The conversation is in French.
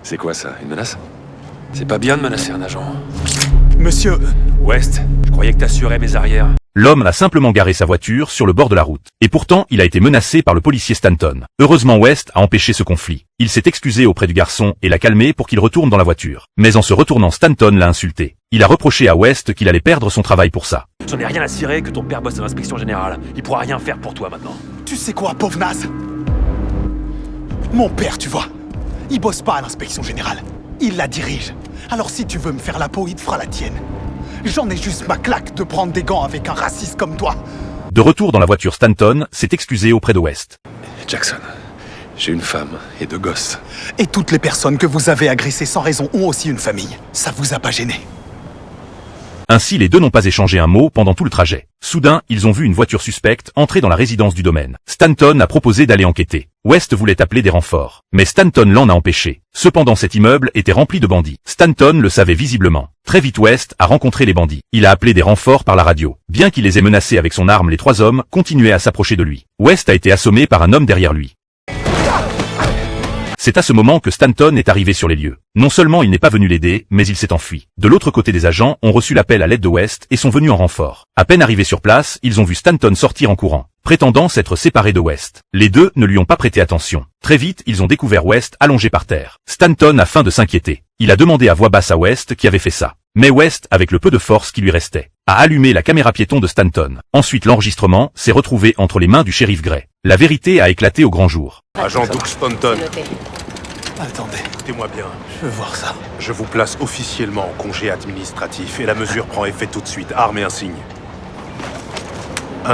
C'est quoi ça, une menace? C'est pas bien de menacer un agent. Monsieur... West, je croyais que t'assurais mes arrières. L'homme a simplement garé sa voiture sur le bord de la route. Et pourtant, il a été menacé par le policier Stanton. Heureusement, West a empêché ce conflit. Il s'est excusé auprès du garçon et l'a calmé pour qu'il retourne dans la voiture. Mais en se retournant, Stanton l'a insulté. Il a reproché à West qu'il allait perdre son travail pour ça. J'en ai rien à cirer que ton père bosse à l'inspection générale. Il pourra rien faire pour toi maintenant. Tu sais quoi, pauvre naze? Mon père, tu vois, il bosse pas à l'inspection générale. Il la dirige. Alors si tu veux me faire la peau, il te fera la tienne. J'en ai juste ma claque de prendre des gants avec un raciste comme toi. De retour dans la voiture, Stanton s'est excusé auprès de West. Jackson, j'ai une femme et 2 gosses. Et toutes les personnes que vous avez agressées sans raison ont aussi une famille. Ça vous a pas gêné? Ainsi, les deux n'ont pas échangé un mot pendant tout le trajet. Soudain, ils ont vu une voiture suspecte entrer dans la résidence du domaine. Stanton a proposé d'aller enquêter. West voulait appeler des renforts, mais Stanton l'en a empêché. Cependant, cet immeuble était rempli de bandits. Stanton le savait visiblement. Très vite, West a rencontré les bandits. Il a appelé des renforts par la radio. Bien qu'il les ait menacés avec son arme, les 3 hommes continuaient à s'approcher de lui. West a été assommé par un homme derrière lui. C'est à ce moment que Stanton est arrivé sur les lieux. Non seulement il n'est pas venu l'aider, mais il s'est enfui. De l'autre côté, des agents ont reçu l'appel à l'aide de West et sont venus en renfort. À peine arrivés sur place, ils ont vu Stanton sortir en courant, prétendant s'être séparé de West. Les deux ne lui ont pas prêté attention. Très vite, ils ont découvert West allongé par terre. Stanton a faim de s'inquiéter. Il a demandé à voix basse à West qui avait fait ça. Mais West, avec le peu de force qui lui restait, a allumé la caméra piéton de Stanton. Ensuite, l'enregistrement s'est retrouvé entre les mains du shérif Gray. La vérité a éclaté au grand jour. Agent Doug Stanton, Attendez, écoutez-moi bien. je veux voir ça. Je vous place officiellement en congé administratif et la mesure prend effet tout de suite. Arme et insigne.